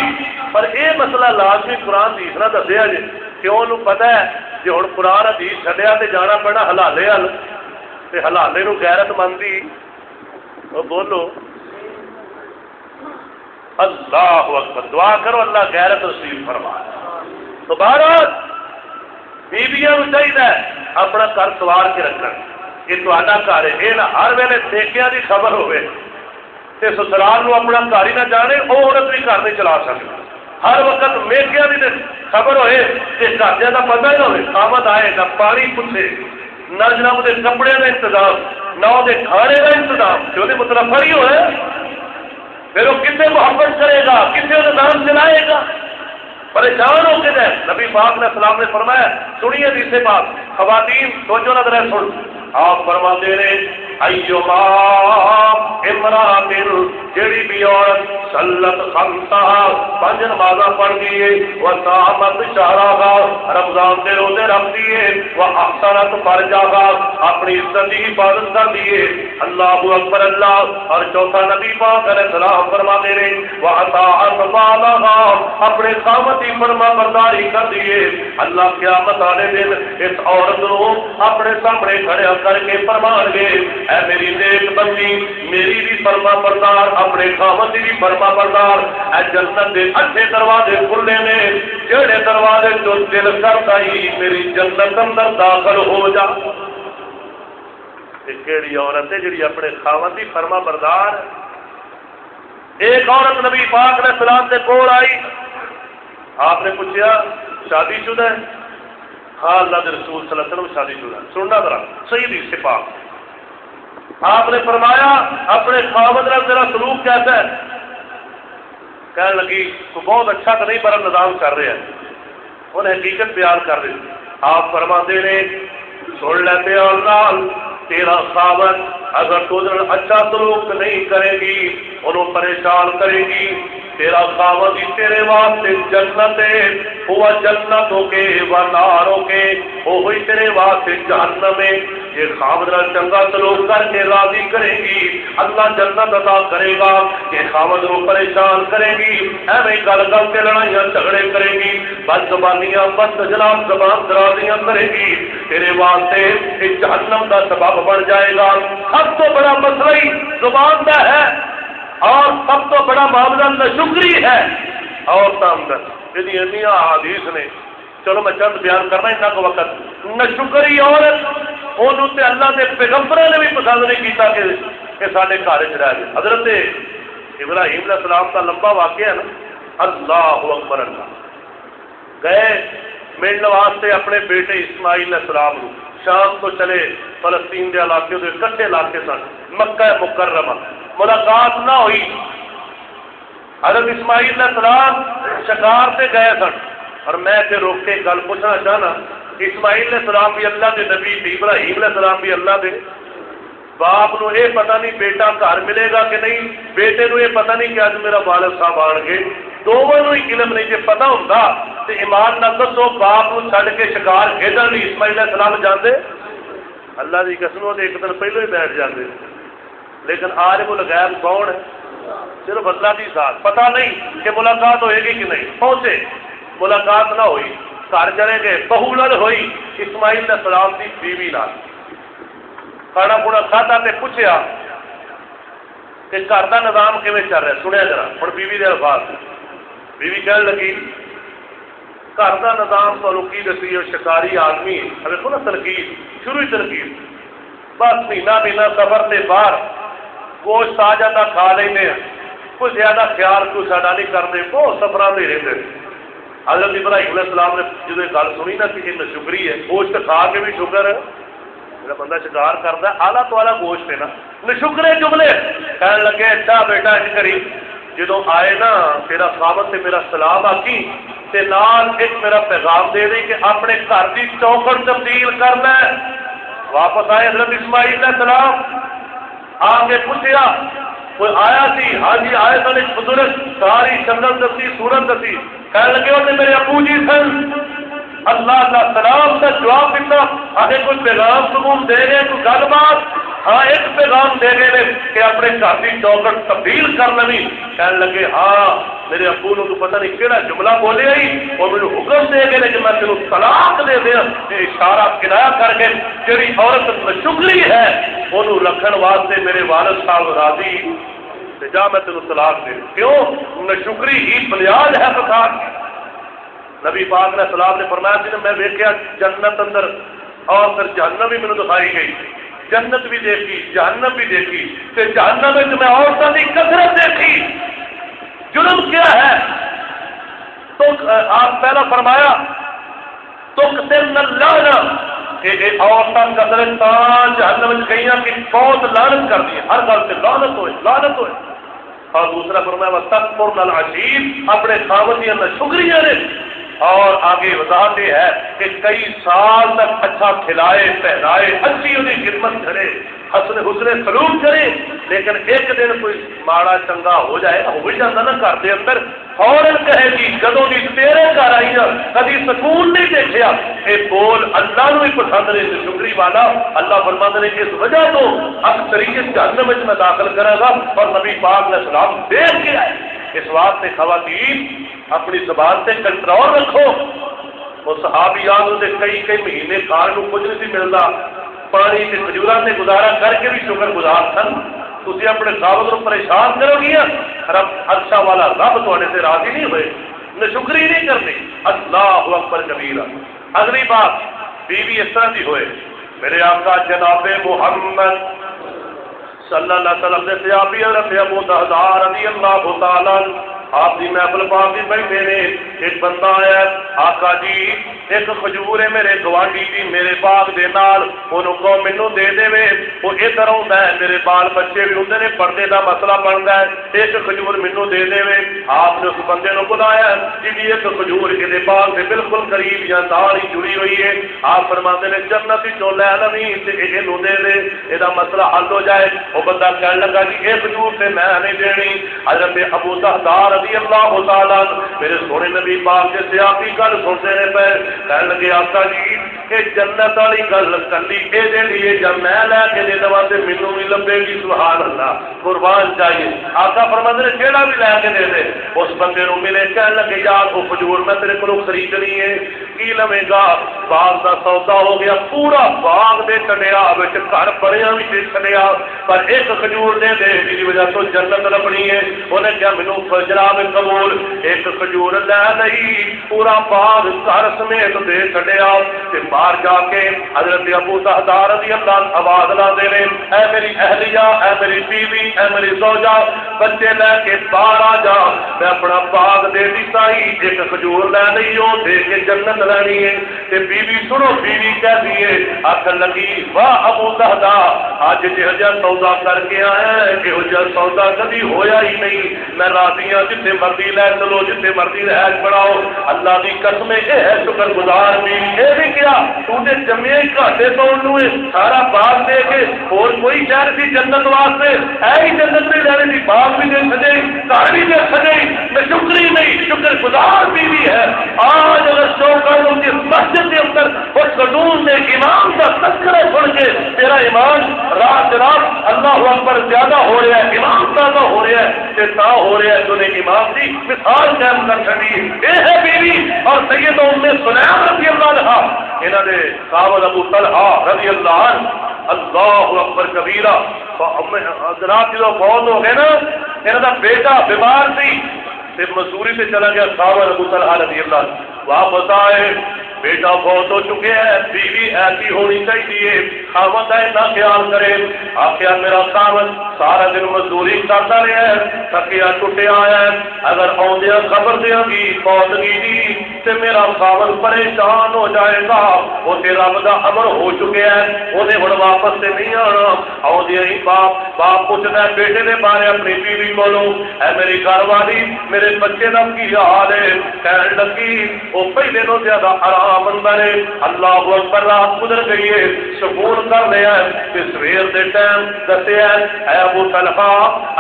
پر یہ مسئلہ لازمی قرآن حدیث نہ دسیا جی، کیوں انہوں پتہ ہے جی ہوں قرآن حدیث چھڈیا تو جانا پینا حلالے ہل، تے حلالے نو غیرت مندی وہ بولو اللہ اکبر، دعا کرو اللہ غیرت نصیب فرمائے۔ تو بہرحال بیویاں چاہیے اپنا گھر سوار کے رکھنا، یہ تا گھر ہے، یہ نہ ہر ویلے ٹھیکیاں کی خبر ہوئے تے سسرال نو اپنا گھر ہی نہ جانے، وہ عورت بھی گھر نہیں چلا سکتی۔ ہر وقت میکیاں کی خبر ہوئے کہ گھرجے کا پتہ ہی نہ ہوئے، آمد آئے نہ پانی پوچھے، نہ جناب کے کپڑے کا انتظام، نہ وہ کھانے کا انتظام، جو مطلب فری ہوئے پھر وہ کتنے محبت کرے گا، کتنے نظام چلائے گا، پریشان ہو کے جائے۔ نبی پاک علیہ السلام نے فرمایا، سنیے حدیث پاک، خواتین توجہ نہ کریں، سن آپ فرماتے رہے ایما امرات جیڑی بھی عورت صلت خمسہ 5 نمازاں پڑھ دیے، وصامت شہرہا رمضان دے روزے رکھ دیے، واحسنت فرجہا اپنی عزت کی حفاظت کر دیے، اللہ اکبر اللہ۔ اور چوتھا نبی پاک علیہ السلام فرماتے رہے واطاعت بالہا اپنے خاوند کی فرما برداری کر دیے، اللہ قیامت والے دن اس عورت کو اپنے سامنے کھڑا کر کے فرمان گے، اے میری نیک بندی، میری بھی فرما بردار، اپنے خاوند بھی فرما بردار، اے جنت دے اچھے دروازے کھلے نے، جڑے دروازے جو دل کرتا ہی میری جنت اندر داخل ہو جا۔ کیڑی عورت ہے جڑی اپنے خاوند دی فرما بردار؟ ایک عورت نبی پاک علیہ السلام سے کول آئی، آپ نے پوچھا شادی شدہ ہے؟ ہاں اللہ کے رسول صلی اللہ علیہ وسلم شادی شدہ ہے۔ سننا ذرا صحیح حدیث سے پاک، آپ نے فرمایا اپنے خاوند نال تیرا سلوک کیسا ہے؟ کہنے لگی تو بہت اچھا تو نہیں، پر نظام کر رہے ہیں، انہیں حقیقت بیان کر رہی۔ آپ فرماتے نے سن لیتے اور تیرا خاوند اگر تو اچھا سلوک نہیں کرے گی، انہوں پریشان کرے گی، تیرا خاوند ہی تیرے واسطے جنت ہے، وہ جنتوں کے و ناروں کے، وہی تیرے واسطے جہنم ہے۔ جی خامد نال چنگا سلوک کر کے راضی کرے گی اللہ جنت عطا کرے گا، جی خامد کو پریشان کرے گی ایویں گل گل کے لڑائیاں جھگڑے کرے گی، بد زبانیاں بد جناب زبان درازیاں کرے گی، تیرے واسطے یہ جہنم کا سبب بن جائے گا۔ سب تو بڑا مسئلہ ہی زبان کا ہے اور سب تو بڑا معاملہ ناشکری ہے۔ اور یہ حدیث نے، چلو میں چند بیان کرنا اتنا کو وقت، ناشکری عورت انہوں تے اللہ کے پیغمبروں نے بھی پسند نہیں کیتا کہ سارے گھر چ رہ گئے۔ حضرت ابراہیم علیہ السلام کا لمبا واقعہ ہے نا، اللہ اکبر، اللہ گئے ملنے واسطے اپنے بیٹے اسماعیل علیہ السلام کو، شام تو چلے فلسطین کے علاقے کے کٹھے علاقے سن، مکہ مکرمہ، ملاقات نہ ہوئی۔ حضرت اسماعیل علیہ السلام شکار سے گئے سن، اور میں تے روک کے گل پوچھنا چاہنا، اسماعیل علیہ السلام بھی اللہ کے نبی تھی، ابراہیم علیہ السلام بھی اللہ دے باپ نو یہ پتہ نہیں بیٹا گھر ملے گا کہ نہیں، بیٹے نو یہ پتہ نہیں کہ اج میرا والد صاحب آن گے، دونوں ہی علم نہیں، جی پتہ ہوتا تو ایمان نہ دسو باپ نو چھڈ کے شکار کھیڈن لی اسماعیل علیہ السلام جاندے؟ اللہ کی قسم وہ ایک دن پہلو ہی بیٹھ جاندے۔ لیکن عالم الغیب کون ہے؟ صرف اللہ کی ذات، پتہ نہیں کہ ملاقات ہوئے گی کہ نہیں، پہنچے ملاقات نہ ہوئی، گھر چلے گئے، بہو لڑ ہوئی اسماعیل علیہ السلام کی بیوی نال، کھانا پونا کھاتا تے پوچھا کہ گھر کا نظام کیون چل رہا ہے، سنیا ذرا ہوں بیوی کے الفاظ۔ بیوی کہنے لگی گھر کا نظام تو کی دسی، شکاری آدمی ہے، دیکھو نا تنقید، شروع ہی تنقید، بس مہینہ مہینہ سفر سے باہر گوشت آ جاتا کھا لینے، کوئی زیادہ خیال کوئی ساڈا نہیں کرتے، بہت سفر میں رہتے۔ حضرت ابراہیم علیہ السلام نے جب گل سنی نا کہ یہ ناشکری ہے، گوشت کھا کے بھی شکر ہے، میرا بندہ شکار کرتا ہے آلہ تو آلہ گوشت ہے نا، ناشکرے جملے کہنے لگے اچھا بیٹا اس کری جدو آئے نا تیرا خامد سے میرا سلام آکی تے نال ایک میرا پیغام دے دیں کہ اپنے گھر کی چوکھٹ تبدیل کرنا ہے۔ واپس آئے حضرت اسماعیل علیہ السلام، آ کے پوچھا کوئی آیا سی، ہاں جی آئے سن، ایک بزرگ ساری شکل دسی صورت دسی، کہنے لگے وہ میرے ابو جی سن۔ اللہ کا سلام کا جواب دیتا، آگے کوئی پیغام سکون دے گئے، کوئی گل بات، ہاں ایک پیغام دے گئے کہ اپنے گھر کی چوکھٹ تبدیل کر لینی۔ کہنے لگے ہاں میرے ابو نے تو پتہ نہیں کہڑا جملہ بولے ہی، اور میرے حکم دے گئے کہ میں تینوں طلاق دے دیا، اشارہ کنایا کر کے جڑی عورت ناشکری ہے انہوں رکھن واسطے میرے والد صاحب راضی، جا میں تینوں طلاق دے۔ کیوں؟ ناشکری ہی بنیاد ہے فساد کی۔ نبی پاک علیہ السلام نے فرمایا کہ میں دیکھا جنت اندر اور پھر جہنم بھی مجھے دکھائی گئی، جنت بھی دیکھی جہنم بھی دیکھی، کہ جہنم میں میں عورتوں کی کثرت دیکھی۔ جرم کیا ہے؟ تو آپ پہلا فرمایا تو کہ عورتیں کثرت جہنم گئی کہ بہت لعنت کر دی، ہر گل سے لعنت ہوئے لعنت ہوئے۔ اور دوسرا فرمایا تکفرن العشیر، اپنے خاوندیاں ناشکریاں نے۔ اور آگے وضاحت یہ ہے کہ کئی سال تک اچھا کھلائے پہنائے، اچھی انہیں خدمت کرے، حسن سلوک کرے، لیکن ایک دن کوئی ماڑا چنگا ہو جائے، ہو جاتا نا گھر کے اندر، فوراً کہے گی جدوں دی تیرے گھر آئی کبھی سکون نہیں دیکھا، یہ بول اللہ نو ہی پسند نہیں، شکری والا اللہ فرماتے ہیں کہ اس وجہ تو اکثریت جہنم میں داخل کرے گا، اور نبی پاک علیہ السلام دیکھ کے آئے۔ اس واسطے خواتین اپنی زبان سے کنٹرول رکھو۔ وہ صحابیات نے کئی مہینے کھان کو کچھ نہیں ملتا، پانی کے کھجوراں سے گزارا کر کے بھی شکر گزار سن۔ تھی اپنے خاوند کو پریشان کرو گی، رب عرشہ والا رب تھوڑے سے راضی نہیں ہوئے، ناشکری نہیں کرنی۔ اللہ اکبر کبیرہ۔ اگلی بات، بیوی اس طرح کی ہوئے، میرے آقا جناب محمد صلی اللہ علیہ وسلم نے صحابی حضرت ابو درداء رضی اللہ تعالیٰ آپ کی محفل پاک بھی بیٹھے نے، ایک بندہ آیا، آقا جی ایک کھجور ہے میرے گوانڈی دی میرے باغ دے نال، انہوں کو مینوں دے دے وے، وہ ادھر آتا ہے، میرے بال بچے بھی ہوندے نے، پردے دا مسئلہ بنتا ہے، ایک کھجور مینوں دے دے وے۔ آپ نے اس بندے کو بلایا جی ایک کھجور کے باغ سے بالکل قریب یا نال ہی جڑی ہوئی ہے، آپ فرماتے ہیں جنت چوں لے لویں تے اینوں دے دے، یہ مسئلہ حل ہو جائے۔ وہ بندہ کہنے لگا جی یہ کھجور تے میں نہیں دینی، حضرت ابو درداء رضی اللہ تعالیٰ میرے سونے نبی نبی پاک کے صحابی گل سنتے نے پے کہنے لگے آقا جی یہ جنت والی گل کلی یہ لیے جب میں لے کے دے دوا تو مینوں بھی لبے گی سبحان اللہ قربان چاہیے آقا فرماتے نے جیڑا بھی لے کے دے دے اس بندے نو ملے کہنے لگے یار وہ کھجور میں تیرے کو خریدنی ہے کی لوے گا باغ کا سودا ہو گیا پورا باغ دے چڑیا گھر بڑیا بھی دے چڑیا پر ایک کھجور دے دے جس وجہ تو جنت لبنی ہے انہیں کیا مینوں جناب قبول ایک کھجور لے نہیں پورا باغ گھر سمیت دے چڑیا باہر جا کے حضرت ابو درداء رضی اللہ آواز لاندے نے اے میری اہلیہ اے میری بیوی اے میری زوجہ بچے لے کے باہر آ جا میں اپنا باغ دے دیتا ہی ایک کھجور لے نہیں ہو دے کے جنت لینی ہے تے بیوی سنو بیوی کہہ دیے آخر لگی واہ ابو درداء اج جہو جہا سودا کر کے آیا ہے یہو جہا سودا کبھی ہویا ہی نہیں میں راضی ہاں جتنے مرضی لے چلو جتنے مرضی رہائش بناؤ اللہ کی قسم یہ ہے شکر گزار بھی یہ بھی کیا تو نے جمعے ہی گھاٹے تو سارا باغ دے کے اور کوئی شہر سی جنت واسطے ایسی جنت نہیں لینی تھی باغ بھی دے سجے گھر بھی دے سجے میں شکر ہی نہیں شکر گزار بھی ہے آج اگر شوکر کی مسجد کے اندر اس قانون نے امام کا تذکرہ سن کے تیرا ایمان رات رات اللہ اکبر زیادہ ہو رہا ہے امام زیادہ ہو رہا ہے تا ہو رہا ہے تو نے امام کی مثال قائم کر چڑی یہ ہے بیوی اور سید ام سلیم رضی اللہ عنہ انہوں نے صاحب ابو طلحہ رضی اللہ عنہ اللہ اکبر کبیرہ جناب جب فوت ہو گئے نا انہوں کا بیٹا بیمار سی پھر مزدوری سے چلا گیا صاحب ابو طلحہ رضی اللہ عنہ واپس آئے بیٹا فوت ہو چکے ہیں بیوی ایسی ہونی چاہیے خاوند ایسا خیال کرے آخیا میرا خاوند سارا دن مزدوری کرتا رہا ہے تھکیا ٹوٹیا ہے اگر آدھا خبر دیا گی فوتگی دی تے میرا خاوند پریشان ہو جائے گا وہ رب دا امر ہو چکے ہیں وہ ہوں واپس سے نہیں آنا آدھا ہی باپ پوچھتا ہے بیٹے نے بارے اپنی بیوی بولو اے میری گھر والی میرے بچے کا کی حال ہے کہنے لگی وہ پہلے تو زیادہ آرام بندہ ہے اللہ اکبر رات گزر گئی ہے سکون کر لیا ہے کہ سویر دے ٹائم دسیا اے ابو طلحہ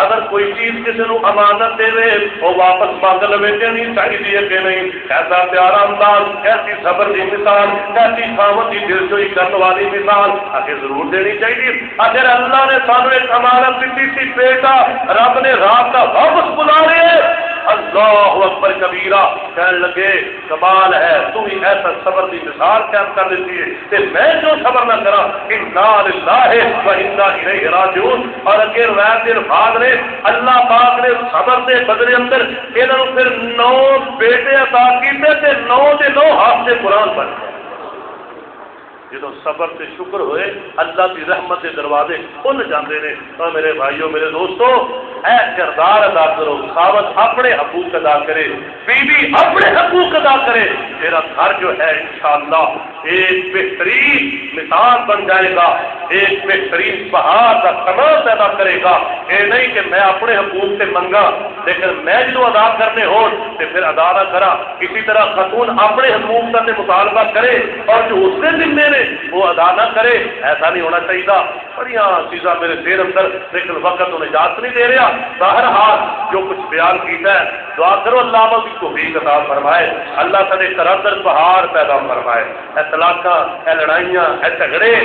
اگر کوئی چیز کسی نو امانت دے دے وہ واپس مانگ لوے دینی چاہیے کہ نہیں ایسا پیارا انداز کیسی صبر کی مثال کیسی خامت کی دل جوئی کرنے والی مثال آخر ضرور دینی چاہیے اگر اللہ نے سانو ایک امانت دیتی سی بیٹا رب نے رات کا واپس بلا رہے اللہ اکبر کبیرہ کہنے لگے کمال ہے تو ہی ایسا صبر کی مثال قائم کر دیتی ہے کہ میں جو صبر نہ کرا انا للہ و انا الیہ راجعون اور اگر رات دن بعد نے اللہ پاک نے صبر کے بدلے اندر انہوں نے پھر 9 بیٹے عطا کیتے تے 9 دے 9 ہاتھ سے قرآن پڑھ گئے جدو صبر سے شکر ہوئے اللہ کی رحمت کے دروازے کھل جاتے ہیں اور میرے بھائیوں میرے دوستوں اے کردار ادا کرو خاوند اپنے حقوق ادا کرے بیوی اپنے حقوق ادا کرے میرا گھر جو ہے انشاءاللہ ایک بہترین مثال بن جائے گا ایک بہترین بہار کا سامان پیدا کرے گا یہ نہیں کہ میں اپنے حقوق سے منگا لیکن میں جو ادا کرنے ہو تو پھر ادا نہ کرا اسی طرح خاتون اپنے حقوق کا مطالبہ کرے اور جو اس کے ذمے نے وہ ادا نہ کرے ایسا نہیں ہونا چاہیے بڑی چیزاں میرے دیر اندر لیکن وقت انہیں اجازت نہیں دے رہا بہرحال جو کچھ بیان کیتا ہے دعا کرو اللہ کی توفیق عطا فرمائے اللہ تعالی تردد بہار پیدا فرمائے اے طلاقاں اے لڑائیاں اے جھگڑے